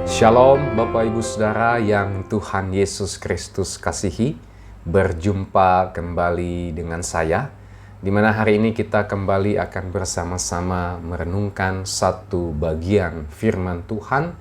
Shalom Bapak Ibu Saudara yang Tuhan Yesus Kristus kasihi. Berjumpa kembali dengan saya, di mana hari ini kita kembali akan bersama-sama merenungkan satu bagian firman Tuhan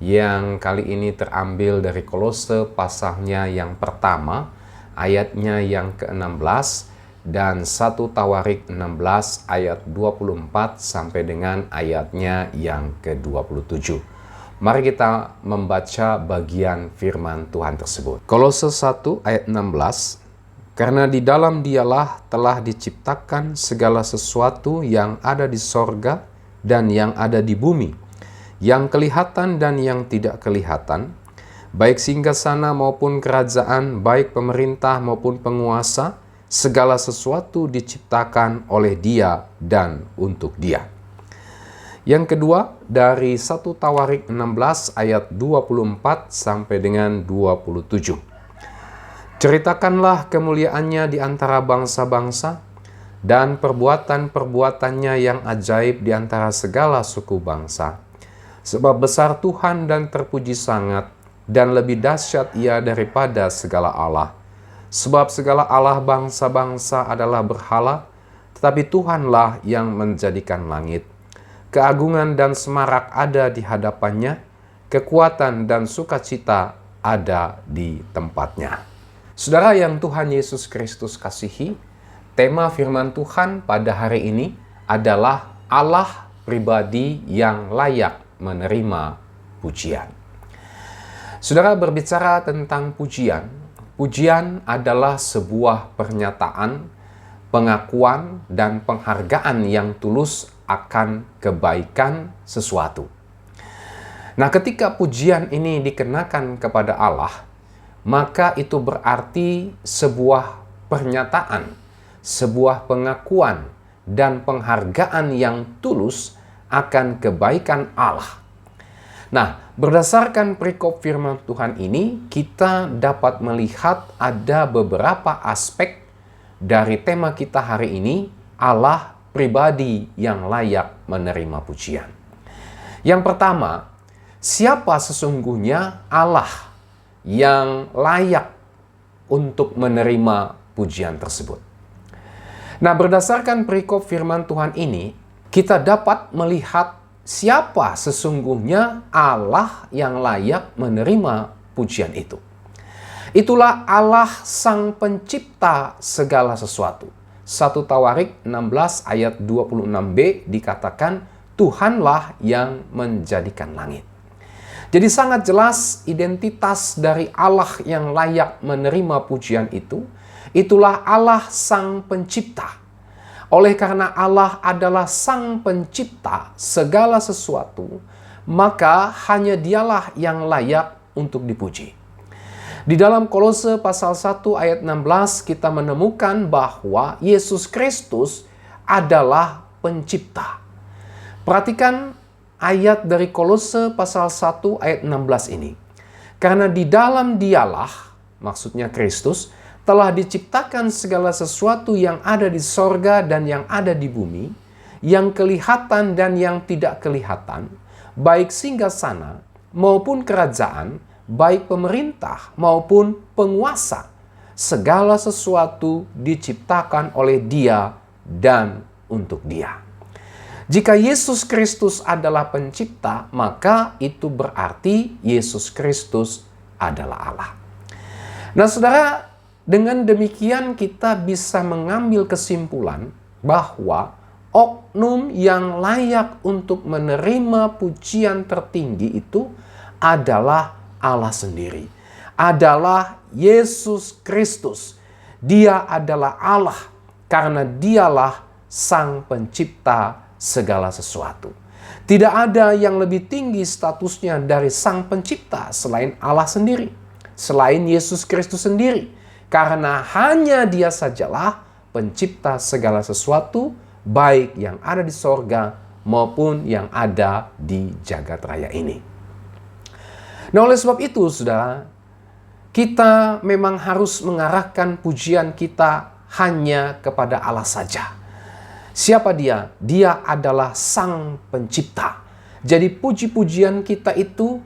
yang kali ini terambil dari Kolose pasalnya yang pertama, ayatnya yang ke-16 dan 1 Tawarik 16 ayat 24 sampai dengan ayatnya yang ke-27. Mari kita membaca bagian firman Tuhan tersebut. Kolose 1 ayat 16. Karena di dalam Dialah telah diciptakan segala sesuatu yang ada di sorga dan yang ada di bumi, yang kelihatan dan yang tidak kelihatan, baik singgasana maupun kerajaan, baik pemerintah maupun penguasa, segala sesuatu diciptakan oleh Dia dan untuk Dia. Yang kedua, dari 1 Tawarik 16 ayat 24 sampai dengan 27. Ceritakanlah kemuliaannya di antara bangsa-bangsa dan perbuatan-perbuatannya yang ajaib di antara segala suku bangsa. Sebab besar Tuhan dan terpuji sangat, dan lebih dahsyat Ia daripada segala Allah. Sebab segala Allah bangsa-bangsa adalah berhala, tetapi Tuhanlah yang menjadikan langit. Keagungan dan semarak ada di hadapannya, kekuatan dan sukacita ada di tempatnya. Saudara yang Tuhan Yesus Kristus kasihi, tema firman Tuhan pada hari ini adalah Allah pribadi yang layak menerima pujian. Saudara, berbicara tentang pujian, pujian adalah sebuah pernyataan, pengakuan, dan penghargaan yang tulus akan kebaikan sesuatu. Nah, ketika pujian ini dikenakan kepada Allah, maka itu berarti sebuah pernyataan, sebuah pengakuan, dan penghargaan yang tulus akan kebaikan Allah. Nah, berdasarkan perikop firman Tuhan ini, kita dapat melihat ada beberapa aspek dari tema kita hari ini, Allah pribadi yang layak menerima pujian. Yang pertama, siapa sesungguhnya Allah yang layak untuk menerima pujian tersebut? Nah, berdasarkan perikop firman Tuhan ini, kita dapat melihat siapa sesungguhnya Allah yang layak menerima pujian itu. Itulah Allah Sang Pencipta segala sesuatu. 1 Tawarik 16 ayat 26b dikatakan, Tuhanlah yang menjadikan langit. Jadi sangat jelas identitas dari Allah yang layak menerima pujian itu, itulah Allah Sang Pencipta. Oleh karena Allah adalah Sang Pencipta segala sesuatu, maka hanya Dialah yang layak untuk dipuji. Di dalam Kolose pasal 1 ayat 16 kita menemukan bahwa Yesus Kristus adalah pencipta. Perhatikan ayat dari Kolose pasal 1 ayat 16 ini. Karena di dalam Dialah, maksudnya Kristus, telah diciptakan segala sesuatu yang ada di sorga dan yang ada di bumi, yang kelihatan dan yang tidak kelihatan, baik singgasana maupun kerajaan, baik pemerintah maupun penguasa, segala sesuatu diciptakan oleh Dia dan untuk Dia. Jika Yesus Kristus adalah pencipta, maka itu berarti Yesus Kristus adalah Allah. Nah, saudara, dengan demikian kita bisa mengambil kesimpulan bahwa oknum yang layak untuk menerima pujian tertinggi itu adalah Allah sendiri, adalah Yesus Kristus. Dia adalah Allah karena Dialah Sang Pencipta segala sesuatu. Tidak ada yang lebih tinggi statusnya dari Sang Pencipta selain Allah sendiri, selain Yesus Kristus sendiri, karena hanya Dia sajalah pencipta segala sesuatu, baik yang ada di sorga maupun yang ada di jagat raya ini. Nah, oleh sebab itu, saudara, kita memang harus mengarahkan pujian kita hanya kepada Allah saja. Siapa Dia? Dia adalah Sang Pencipta. Jadi puji-pujian kita itu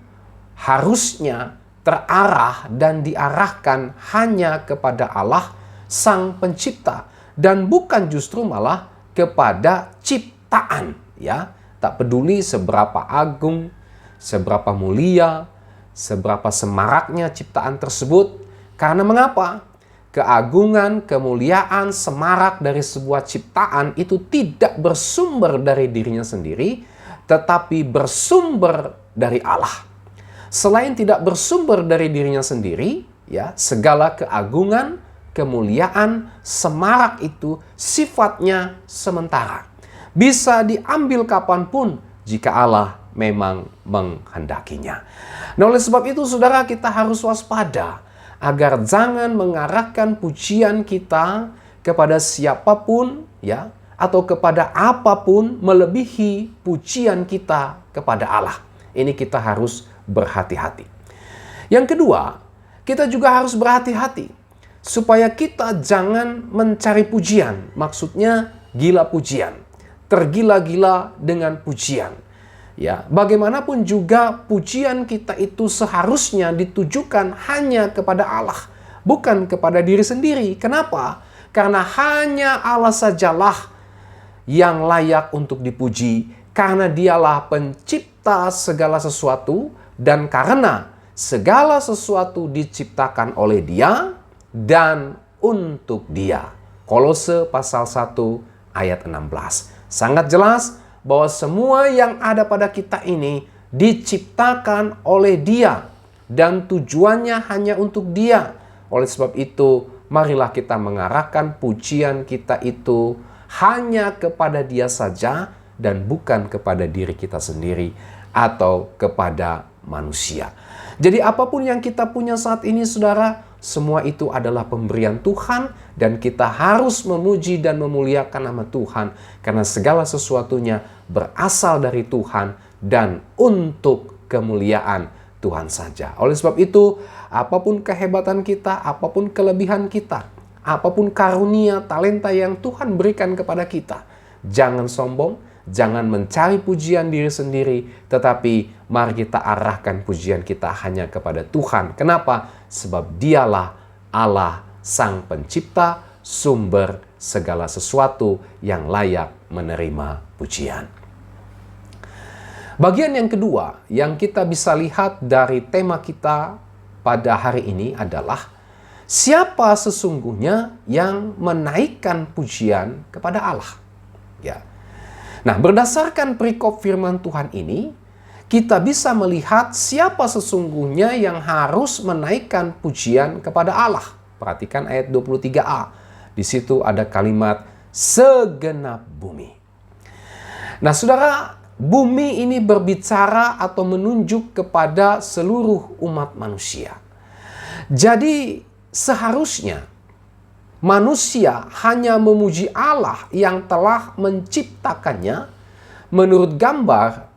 harusnya terarah dan diarahkan hanya kepada Allah Sang Pencipta dan bukan justru malah kepada ciptaan, ya. Tak peduli seberapa agung, seberapa mulia, seberapa semaraknya ciptaan tersebut. Karena mengapa? Keagungan, kemuliaan, semarak dari sebuah ciptaan itu tidak bersumber dari dirinya sendiri, tetapi bersumber dari Allah. Selain tidak bersumber dari dirinya sendiri, ya, segala keagungan, kemuliaan, semarak itu sifatnya sementara. Bisa diambil kapanpun jika Allah memang menghendakinya. Nah, oleh sebab itu, saudara, kita harus waspada agar jangan mengarahkan pujian kita kepada siapapun, ya, atau kepada apapun melebihi pujian kita kepada Allah. Ini kita harus berhati-hati. Yang kedua, kita juga harus berhati-hati supaya kita jangan mencari pujian. Maksudnya gila pujian, tergila-gila dengan pujian. Ya, bagaimanapun juga pujian kita itu seharusnya ditujukan hanya kepada Allah, bukan kepada diri sendiri. Kenapa? Karena hanya Allah sajalah yang layak untuk dipuji, karena Dialah pencipta segala sesuatu dan karena segala sesuatu diciptakan oleh Dia dan untuk Dia. Kolose pasal 1 ayat 16. Sangat jelas bahwa semua yang ada pada kita ini diciptakan oleh Dia dan tujuannya hanya untuk Dia. Oleh sebab itu, marilah kita mengarahkan pujian kita itu hanya kepada Dia saja dan bukan kepada diri kita sendiri atau kepada manusia. Jadi apapun yang kita punya saat ini, saudara, semua itu adalah pemberian Tuhan dan kita harus memuji dan memuliakan nama Tuhan karena segala sesuatunya berasal dari Tuhan dan untuk kemuliaan Tuhan saja. Oleh sebab itu, apapun kehebatan kita, apapun kelebihan kita, apapun karunia, talenta yang Tuhan berikan kepada kita, jangan sombong, jangan mencari pujian diri sendiri, tetapi mari kita arahkan pujian kita hanya kepada Tuhan. Kenapa? Sebab Dialah Allah Sang Pencipta, sumber segala sesuatu yang layak menerima pujian. Bagian yang kedua yang kita bisa lihat dari tema kita pada hari ini adalah siapa sesungguhnya yang menaikkan pujian kepada Allah. Ya. Nah, berdasarkan perikop firman Tuhan ini, kita bisa melihat siapa sesungguhnya yang harus menaikkan pujian kepada Allah. Perhatikan ayat 23a. Di situ ada kalimat segenap bumi. Nah, saudara, bumi ini berbicara atau menunjuk kepada seluruh umat manusia. Jadi, seharusnya manusia hanya memuji Allah yang telah menciptakannya menurut gambar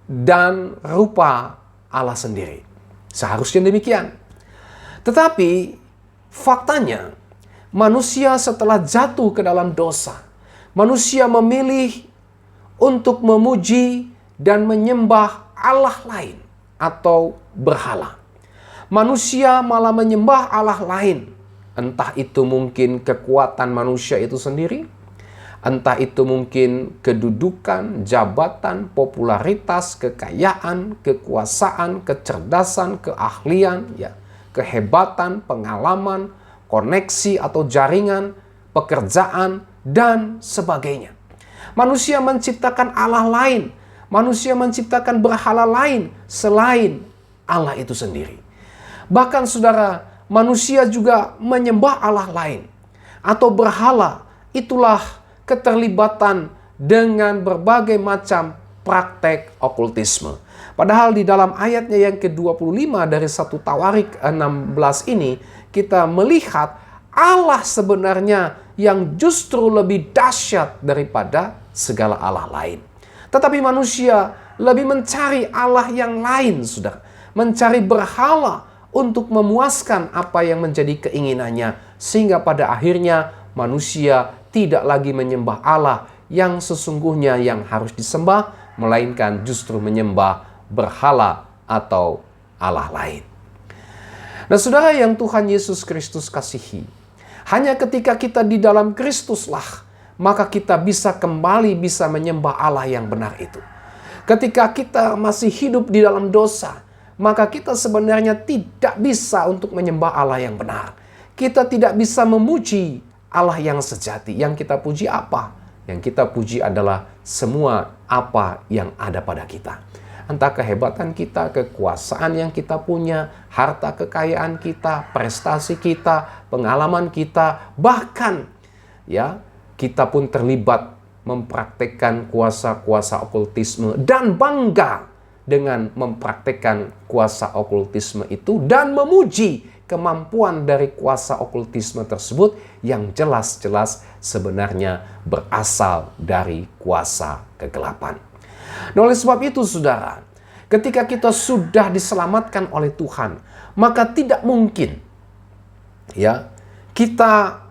dan rupa Allah sendiri. Seharusnya demikian. Tetapi faktanya manusia setelah jatuh ke dalam dosa, manusia memilih untuk memuji dan menyembah Allah lain atau berhala. Manusia malah menyembah Allah lain. Entah itu mungkin kekuatan manusia itu sendiri, entah itu mungkin kedudukan, jabatan, popularitas, kekayaan, kekuasaan, kecerdasan, keahlian, ya, kehebatan, pengalaman, koneksi atau jaringan, pekerjaan, dan sebagainya. Manusia menciptakan Allah lain, manusia menciptakan berhala lain selain Allah itu sendiri. Bahkan saudara, manusia juga menyembah Allah lain atau berhala. Itulah keterlibatan dengan berbagai macam praktek okultisme. Padahal di dalam ayatnya yang ke-25 dari 1 Tawarik 16 ini, kita melihat Allah sebenarnya yang justru lebih dahsyat daripada segala Allah lain. Tetapi manusia lebih mencari Allah yang lain, saudara. Mencari berhala untuk memuaskan apa yang menjadi keinginannya. Sehingga pada akhirnya manusia tidak lagi menyembah Allah yang sesungguhnya yang harus disembah, melainkan justru menyembah berhala atau Allah lain. Nah, saudara yang Tuhan Yesus Kristus kasihi, hanya ketika kita di dalam Kristuslah, maka kita bisa kembali bisa menyembah Allah yang benar itu. Ketika kita masih hidup di dalam dosa, maka kita sebenarnya tidak bisa untuk menyembah Allah yang benar. Kita tidak bisa memuji Allah yang sejati. Yang kita puji apa? Yang kita puji adalah semua apa yang ada pada kita. Entah kehebatan kita, kekuasaan yang kita punya, harta kekayaan kita, prestasi kita, pengalaman kita, bahkan ya kita pun terlibat mempraktekkan kuasa-kuasa okultisme dan bangga dengan mempraktekkan kuasa okultisme itu dan memuji kemampuan dari kuasa okultisme tersebut yang jelas-jelas sebenarnya berasal dari kuasa kegelapan. Nah, oleh sebab itu, saudara, ketika kita sudah diselamatkan oleh Tuhan, maka tidak mungkin ya kita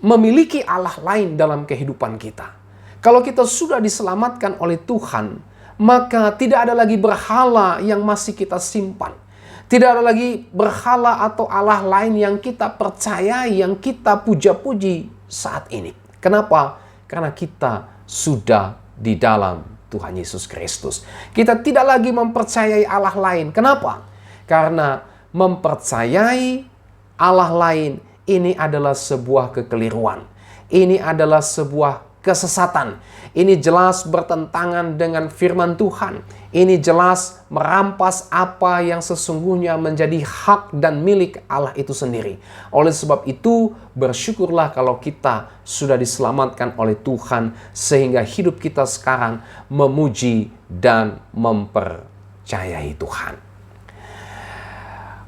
memiliki Allah lain dalam kehidupan kita. Kalau kita sudah diselamatkan oleh Tuhan, maka tidak ada lagi berhala yang masih kita simpan. Tidak ada lagi berhala atau Allah lain yang kita percayai, yang kita puja-puji saat ini. Kenapa? Karena kita sudah di dalam Tuhan Yesus Kristus. Kita tidak lagi mempercayai Allah lain. Kenapa? Karena mempercayai Allah lain ini adalah sebuah kekeliruan. Ini adalah sebuah kesesatan. Ini jelas bertentangan dengan firman Tuhan. Ini jelas merampas apa yang sesungguhnya menjadi hak dan milik Allah itu sendiri. Oleh sebab itu, bersyukurlah kalau kita sudah diselamatkan oleh Tuhan, sehingga hidup kita sekarang memuji dan mempercayai Tuhan.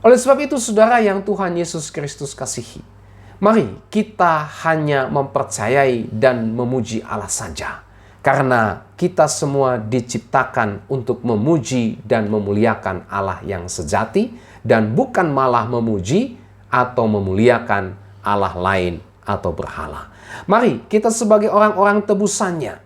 Oleh sebab itu, saudara yang Tuhan Yesus Kristus kasihi, mari kita hanya mempercayai dan memuji Allah saja. Karena kita semua diciptakan untuk memuji dan memuliakan Allah yang sejati, dan bukan malah memuji atau memuliakan Allah lain atau berhala. Mari kita sebagai orang-orang tebusannya,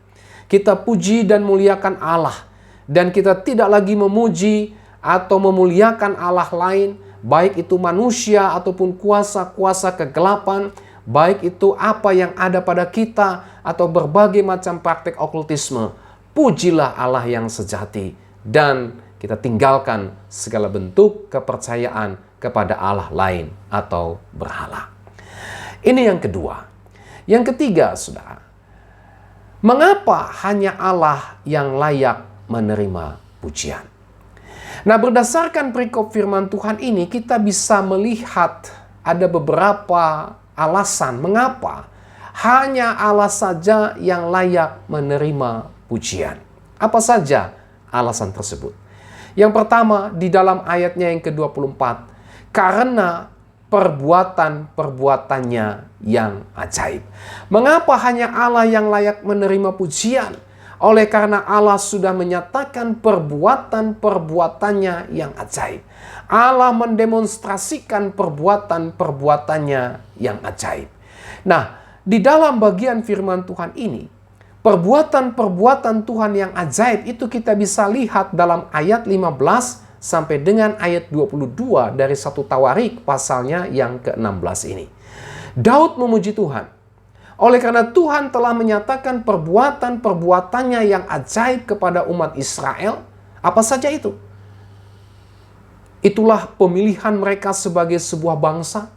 kita puji dan muliakan Allah, dan kita tidak lagi memuji atau memuliakan Allah lain, baik itu manusia ataupun kuasa-kuasa kegelapan, baik itu apa yang ada pada kita atau berbagai macam praktek okultisme. Pujilah Allah yang sejati dan kita tinggalkan segala bentuk kepercayaan kepada Allah lain atau berhala. Ini yang kedua. Yang ketiga, saudara, mengapa hanya Allah yang layak menerima pujian? Nah, berdasarkan perikop firman Tuhan ini, kita bisa melihat ada beberapa alasan mengapa hanya Allah saja yang layak menerima pujian. Apa saja alasan tersebut? Yang pertama, di dalam ayatnya yang ke-24, karena perbuatan-perbuatannya yang ajaib. Mengapa hanya Allah yang layak menerima pujian? Oleh karena Allah sudah menyatakan perbuatan-perbuatannya yang ajaib. Allah mendemonstrasikan perbuatan-perbuatannya yang ajaib. Nah, di dalam bagian firman Tuhan ini, perbuatan-perbuatan Tuhan yang ajaib itu kita bisa lihat dalam ayat 15 sampai dengan ayat 22 dari 1 Tawarik pasalnya yang ke-16 ini. Daud memuji Tuhan. Oleh karena Tuhan telah menyatakan perbuatan-perbuatannya yang ajaib kepada umat Israel, apa saja itu? Itulah pemilihan mereka sebagai sebuah bangsa,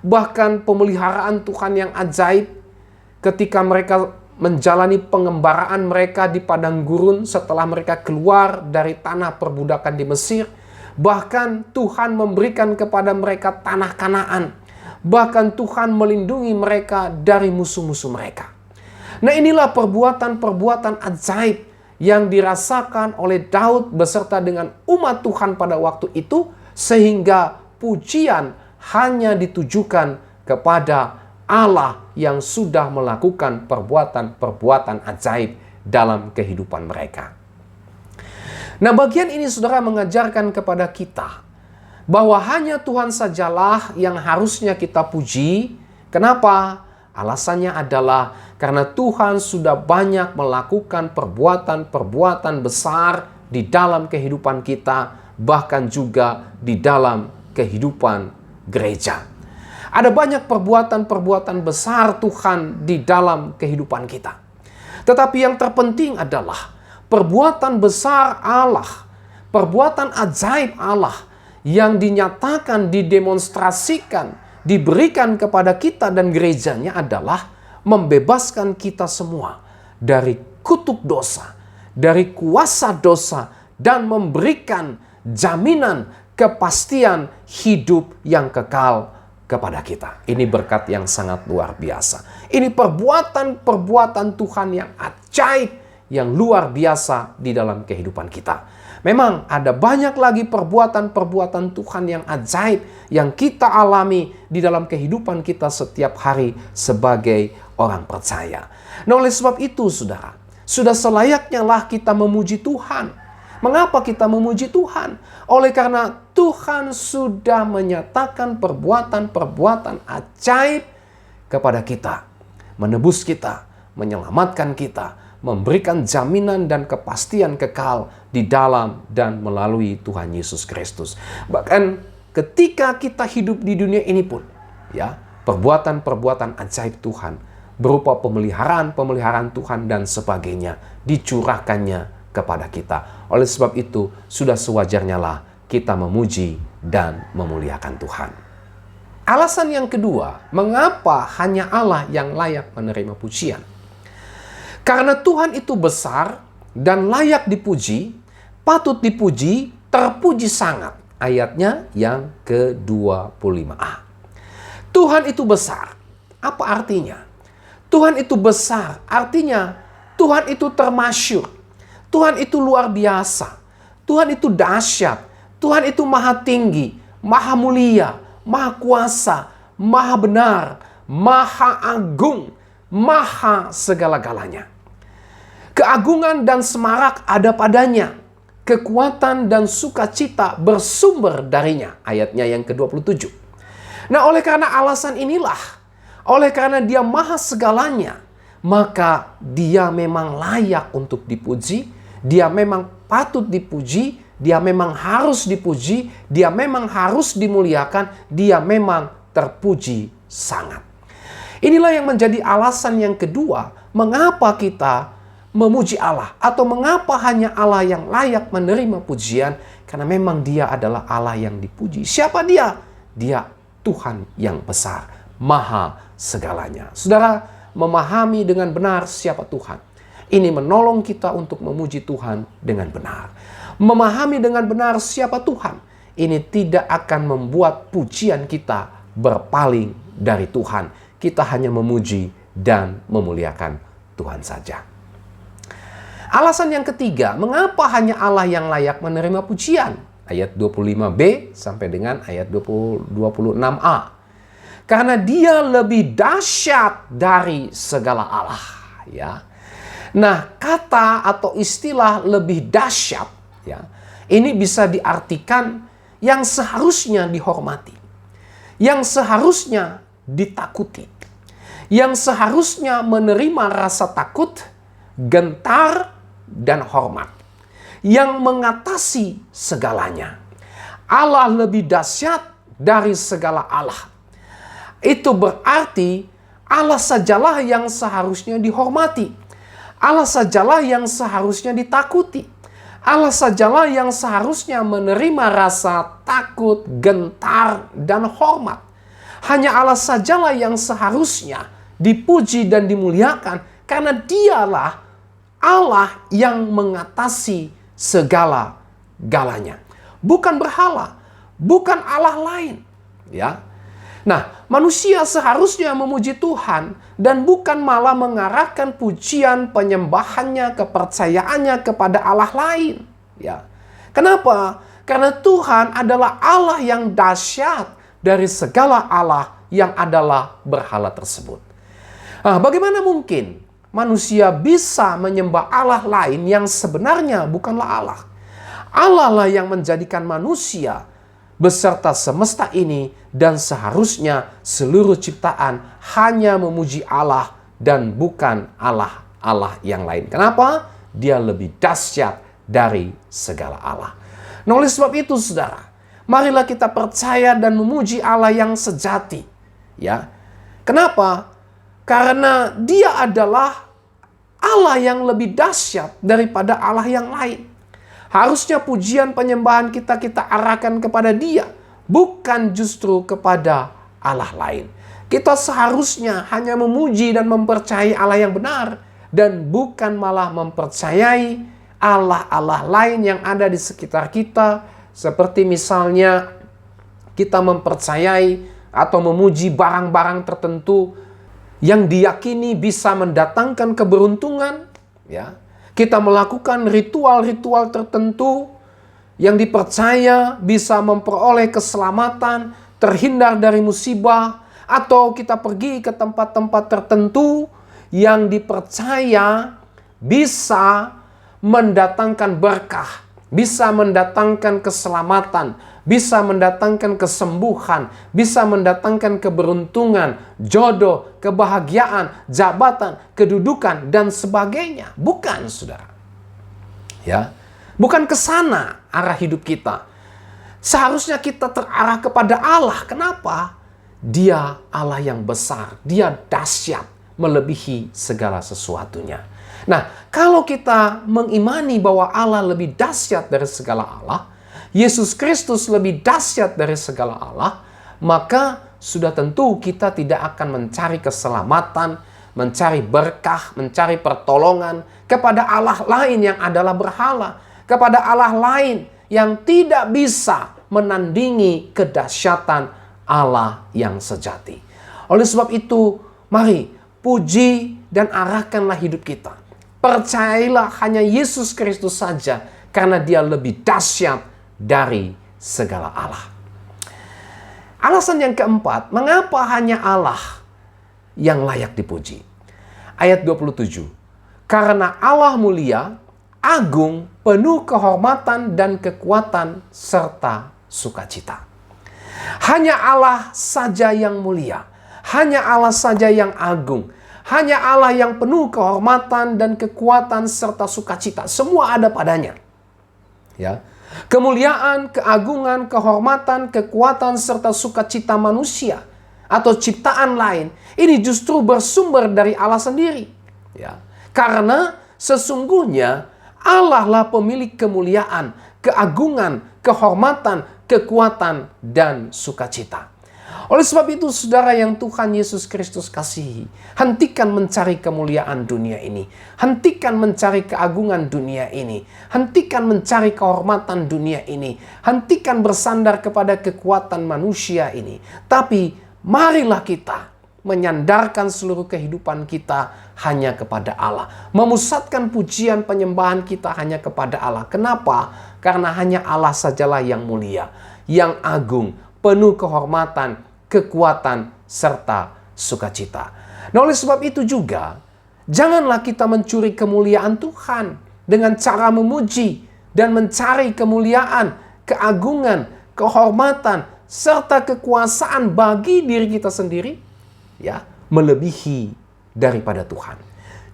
bahkan pemeliharaan Tuhan yang ajaib ketika mereka menjalani pengembaraan mereka di padang gurun setelah mereka keluar dari tanah perbudakan di Mesir. Bahkan Tuhan memberikan kepada mereka tanah Kanaan. Bahkan Tuhan melindungi mereka dari musuh-musuh mereka. Nah, inilah perbuatan-perbuatan ajaib yang dirasakan oleh Daud beserta dengan umat Tuhan pada waktu itu, sehingga pujian hanya ditujukan kepada Allah yang sudah melakukan perbuatan-perbuatan ajaib dalam kehidupan mereka. Nah, bagian ini saudara mengajarkan kepada kita bahwa hanya Tuhan sajalah yang harusnya kita puji. Kenapa? Alasannya adalah karena Tuhan sudah banyak melakukan perbuatan-perbuatan besar di dalam kehidupan kita, bahkan juga di dalam kehidupan gereja. Ada banyak perbuatan-perbuatan besar Tuhan di dalam kehidupan kita. Tetapi yang terpenting adalah perbuatan besar Allah, perbuatan ajaib Allah yang dinyatakan, didemonstrasikan, diberikan kepada kita dan gerejanya adalah membebaskan kita semua dari kutuk dosa, dari kuasa dosa, dan memberikan jaminan kepastian hidup yang kekal kepada kita. Ini berkat yang sangat luar biasa. Ini perbuatan-perbuatan Tuhan yang ajaib, yang luar biasa di dalam kehidupan kita. Memang ada banyak lagi perbuatan-perbuatan Tuhan yang ajaib yang kita alami di dalam kehidupan kita setiap hari sebagai orang percaya. Nah, oleh sebab itu, saudara, sudah selayaknya lah kita memuji Tuhan. Mengapa kita memuji Tuhan? Oleh karena Tuhan sudah menyatakan perbuatan-perbuatan ajaib kepada kita. Menebus kita, menyelamatkan kita, memberikan jaminan dan kepastian kekal di dalam dan melalui Tuhan Yesus Kristus. Bahkan ketika kita hidup di dunia ini pun, ya, perbuatan-perbuatan ajaib Tuhan berupa pemeliharaan Tuhan dan sebagainya dicurahkannya kepada kita. Oleh sebab itu, sudah sewajarnya lah kita memuji dan memuliakan Tuhan. Alasan yang kedua, mengapa hanya Allah yang layak menerima pujian? Karena Tuhan itu besar dan layak dipuji, patut dipuji, terpuji sangat. Ayatnya yang ke-25a. Tuhan itu besar. Apa artinya? Tuhan itu besar, artinya Tuhan itu termasyur. Tuhan itu luar biasa. Tuhan itu dahsyat. Tuhan itu maha tinggi, maha mulia, maha kuasa, maha benar, maha agung, maha segala-galanya. Keagungan dan semarak ada padanya. Kekuatan dan sukacita bersumber darinya. Ayatnya yang ke-27. Nah, oleh karena alasan inilah, oleh karena Dia maha segalanya, maka Dia memang layak untuk dipuji, Dia memang patut dipuji, Dia memang harus dipuji, Dia memang harus dimuliakan, Dia memang terpuji sangat. Inilah yang menjadi alasan yang kedua, mengapa kita memuji Allah, atau mengapa hanya Allah yang layak menerima pujian, karena memang Dia adalah Allah yang dipuji. Siapa Dia? Dia Tuhan yang besar, maha segalanya. Saudara, memahami dengan benar siapa Tuhan, ini menolong kita untuk memuji Tuhan dengan benar. Memahami dengan benar siapa Tuhan, ini tidak akan membuat pujian kita berpaling dari Tuhan. Kita hanya memuji dan memuliakan Tuhan saja. Alasan yang ketiga, mengapa hanya Allah yang layak menerima pujian? Ayat 25b sampai dengan ayat 26a. Karena Dia lebih dahsyat dari segala Allah. Ya. Nah, kata atau istilah lebih dahsyat, ya, ini bisa diartikan yang seharusnya dihormati, yang seharusnya ditakuti, yang seharusnya menerima rasa takut, gentar, dan hormat, yang mengatasi segalanya. Allah lebih dahsyat dari segala Allah. Itu berarti Allah sajalah yang seharusnya dihormati. Allah sajalah yang seharusnya ditakuti. Allah sajalah yang seharusnya menerima rasa takut, gentar, dan hormat. Hanya Allah sajalah yang seharusnya dipuji dan dimuliakan, karena Dialah Allah yang mengatasi segala-galanya. Bukan berhala, bukan Allah lain. Ya. Nah, manusia seharusnya memuji Tuhan dan bukan malah mengarahkan pujian, penyembahannya, kepercayaannya kepada Allah lain. Ya. Kenapa? Karena Tuhan adalah Allah yang dahsyat dari segala Allah yang adalah berhala tersebut. Nah, bagaimana mungkin manusia bisa menyembah Allah lain yang sebenarnya bukanlah Allah? Allah lah yang menjadikan manusia beserta semesta ini, dan seharusnya seluruh ciptaan hanya memuji Allah dan bukan Allah yang lain. Kenapa? Dia lebih dahsyat dari segala Allah. Nah, oleh sebab itu, saudara, marilah kita percaya dan memuji Allah yang sejati. Ya, kenapa? Karena Dia adalah Allah yang lebih dahsyat daripada Allah yang lain. Harusnya pujian penyembahan kita arahkan kepada Dia, bukan justru kepada Allah lain. Kita seharusnya hanya memuji dan mempercayai Allah yang benar, dan bukan malah mempercayai Allah-Allah lain yang ada di sekitar kita. Seperti misalnya kita mempercayai atau memuji barang-barang tertentu yang diyakini bisa mendatangkan keberuntungan, ya. Kita melakukan ritual-ritual tertentu yang dipercaya bisa memperoleh keselamatan, terhindar dari musibah, atau kita pergi ke tempat-tempat tertentu yang dipercaya bisa mendatangkan berkah, bisa mendatangkan keselamatan, bisa mendatangkan kesembuhan, bisa mendatangkan keberuntungan, jodoh, kebahagiaan, jabatan, kedudukan, dan sebagainya. Bukan, saudara. Ya, bukan ke sana arah hidup kita. Seharusnya kita terarah kepada Allah. Kenapa? Dia Allah yang besar, Dia dahsyat, melebihi segala sesuatunya. Nah, kalau kita mengimani bahwa Allah lebih dahsyat dari segala Allah, Yesus Kristus lebih dahsyat dari segala Allah, maka sudah tentu kita tidak akan mencari keselamatan, mencari berkah, mencari pertolongan kepada Allah lain yang adalah berhala, kepada Allah lain yang tidak bisa menandingi kedahsyatan Allah yang sejati. Oleh sebab itu, mari puji dan arahkanlah hidup kita. Percayailah hanya Yesus Kristus saja, karena Dia lebih dahsyat dari segala Allah. Alasan yang keempat, mengapa hanya Allah yang layak dipuji? Ayat 27. Karena Allah mulia, agung, penuh kehormatan dan kekuatan serta sukacita. Hanya Allah saja yang mulia, hanya Allah saja yang agung, hanya Allah yang penuh kehormatan dan kekuatan serta sukacita. Semua ada padanya. Ya. Kemuliaan, keagungan, kehormatan, kekuatan, serta sukacita manusia atau ciptaan lain, ini justru bersumber dari Allah sendiri. Ya. Karena sesungguhnya Allah lah pemilik kemuliaan, keagungan, kehormatan, kekuatan, dan sukacita. Oleh sebab itu, saudara yang Tuhan Yesus Kristus kasihi, hentikan mencari kemuliaan dunia ini. Hentikan mencari keagungan dunia ini. Hentikan mencari kehormatan dunia ini. Hentikan bersandar kepada kekuatan manusia ini. Tapi marilah kita menyandarkan seluruh kehidupan kita hanya kepada Allah. Memusatkan pujian penyembahan kita hanya kepada Allah. Kenapa? Karena hanya Allah sajalah yang mulia, yang agung, penuh kehormatan, kekuatan, serta sukacita. Nah, oleh sebab itu juga, janganlah kita mencuri kemuliaan Tuhan dengan cara memuji dan mencari kemuliaan, keagungan, kehormatan, serta kekuasaan bagi diri kita sendiri, ya, melebihi daripada Tuhan.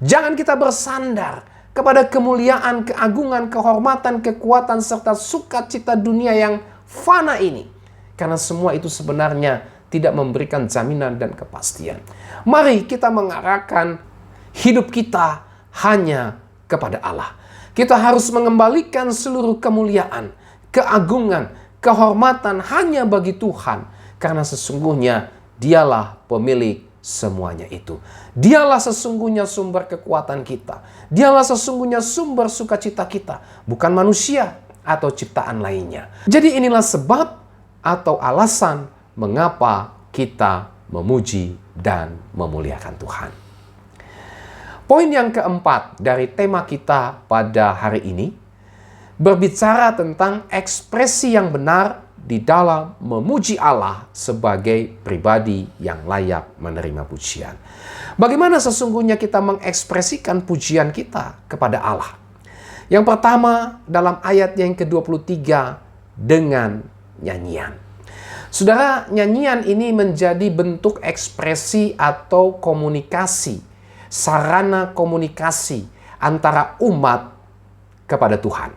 Jangan kita bersandar kepada kemuliaan, keagungan, kehormatan, kekuatan, serta sukacita dunia yang fana ini. Karena semua itu sebenarnya tidak memberikan jaminan dan kepastian. Mari kita mengarahkan hidup kita hanya kepada Allah. Kita harus mengembalikan seluruh kemuliaan, keagungan, kehormatan hanya bagi Tuhan. Karena sesungguhnya Dialah pemilik semuanya itu. Dialah sesungguhnya sumber kekuatan kita. Dialah sesungguhnya sumber sukacita kita, bukan manusia atau ciptaan lainnya. Jadi inilah sebab atau alasan mengapa kita memuji dan memuliakan Tuhan. Poin yang keempat dari tema kita pada hari ini berbicara tentang ekspresi yang benar di dalam memuji Allah sebagai pribadi yang layak menerima pujian. Bagaimana sesungguhnya kita mengekspresikan pujian kita kepada Allah? Yang pertama, dalam ayat yang ke-23 dengan nyanyian. Saudara, nyanyian ini menjadi bentuk ekspresi atau komunikasi, sarana komunikasi antara umat kepada Tuhan.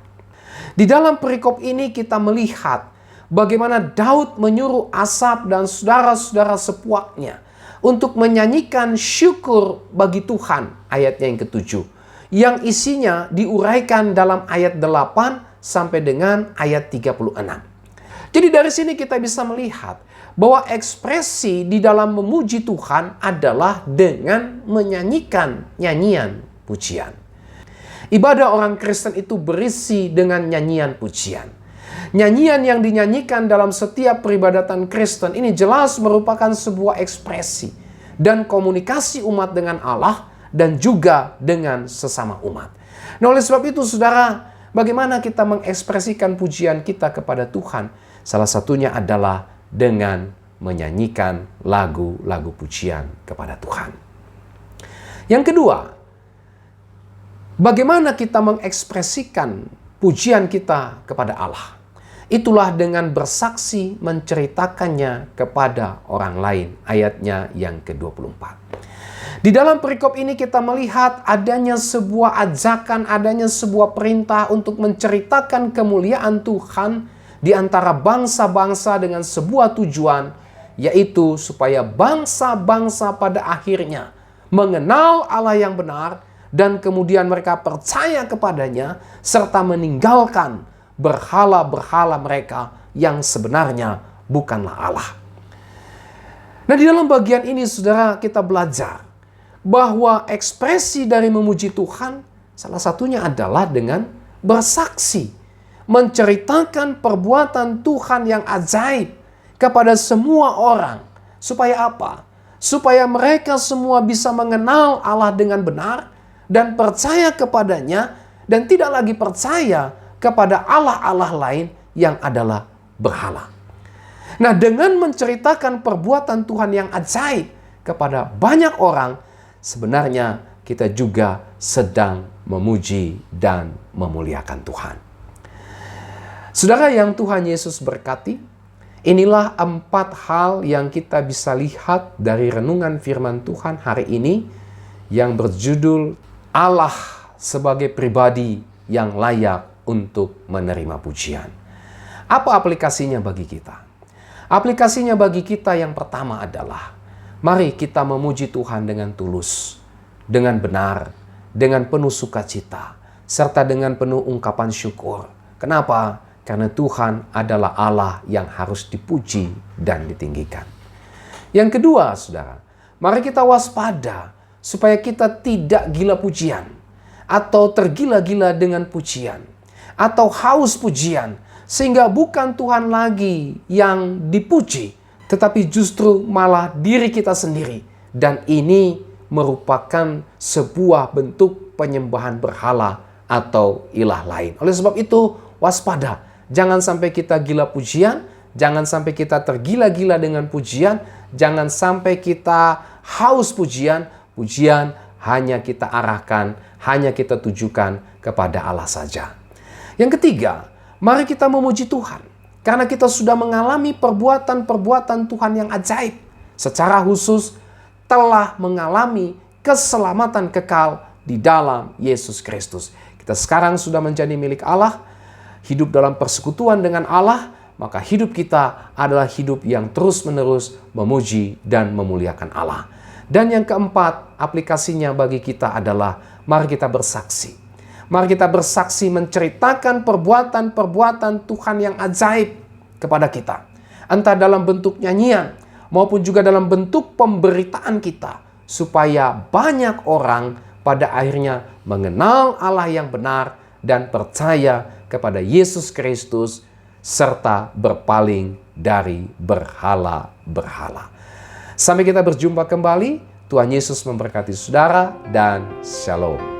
Di dalam perikop ini kita melihat bagaimana Daud menyuruh Asaf dan saudara-saudara sepuaknya untuk menyanyikan syukur bagi Tuhan, ayatnya yang ketujuh, yang isinya diuraikan dalam ayat 8 sampai dengan ayat 36. Jadi dari sini kita bisa melihat bahwa ekspresi di dalam memuji Tuhan adalah dengan menyanyikan nyanyian pujian. Ibadah orang Kristen itu berisi dengan nyanyian pujian. Nyanyian yang dinyanyikan dalam setiap peribadatan Kristen ini jelas merupakan sebuah ekspresi dan komunikasi umat dengan Allah dan juga dengan sesama umat. Nah, oleh sebab itu, saudara, bagaimana kita mengekspresikan pujian kita kepada Tuhan? Salah satunya adalah dengan menyanyikan lagu-lagu pujian kepada Tuhan. Yang kedua, bagaimana kita mengekspresikan pujian kita kepada Allah? Itulah dengan bersaksi menceritakannya kepada orang lain. Ayatnya yang ke-24. Di dalam perikop ini kita melihat adanya sebuah ajakan, adanya sebuah perintah untuk menceritakan kemuliaan Tuhan di antara bangsa-bangsa dengan sebuah tujuan, yaitu supaya bangsa-bangsa pada akhirnya mengenal Allah yang benar dan kemudian mereka percaya kepadanya serta meninggalkan berhala-berhala mereka yang sebenarnya bukanlah Allah. Nah, di dalam bagian ini, saudara, kita belajar bahwa ekspresi dari memuji Tuhan salah satunya adalah dengan bersaksi, menceritakan perbuatan Tuhan yang ajaib kepada semua orang. Supaya apa? Supaya mereka semua bisa mengenal Allah dengan benar dan percaya kepadanya dan tidak lagi percaya kepada Allah-Allah lain yang adalah berhala. Nah, dengan menceritakan perbuatan Tuhan yang ajaib kepada banyak orang, sebenarnya kita juga sedang memuji dan memuliakan Tuhan. Saudara yang Tuhan Yesus berkati, inilah 4 hal yang kita bisa lihat dari renungan firman Tuhan hari ini yang berjudul Allah sebagai pribadi yang layak untuk menerima pujian. Apa aplikasinya bagi kita? Aplikasinya bagi kita yang pertama adalah, mari kita memuji Tuhan dengan tulus, dengan benar, dengan penuh sukacita, serta dengan penuh ungkapan syukur. Kenapa? Karena Tuhan adalah Allah yang harus dipuji dan ditinggikan. Yang kedua, saudara, mari kita waspada supaya kita tidak gila pujian atau tergila-gila dengan pujian atau haus pujian, sehingga bukan Tuhan lagi yang dipuji, tetapi justru malah diri kita sendiri. Dan ini merupakan sebuah bentuk penyembahan berhala atau ilah lain. Oleh sebab itu, waspada. Jangan sampai kita gila pujian, jangan sampai kita tergila-gila dengan pujian, jangan sampai kita haus pujian. Pujian hanya kita arahkan, hanya kita tujukan kepada Allah saja. Yang ketiga, mari kita memuji Tuhan karena kita sudah mengalami perbuatan-perbuatan Tuhan yang ajaib. Secara khusus telah mengalami keselamatan kekal di dalam Yesus Kristus. Kita sekarang sudah menjadi milik Allah, hidup dalam persekutuan dengan Allah, maka hidup kita adalah hidup yang terus-menerus memuji dan memuliakan Allah. Dan yang keempat, aplikasinya bagi kita adalah mari kita bersaksi. Mari kita bersaksi menceritakan perbuatan-perbuatan Tuhan yang ajaib kepada kita. Entah dalam bentuk nyanyian maupun juga dalam bentuk pemberitaan kita. Supaya banyak orang pada akhirnya mengenal Allah yang benar dan percaya kepada Yesus Kristus serta berpaling dari berhala-berhala. Sampai kita berjumpa kembali. Tuhan Yesus memberkati saudara dan shalom.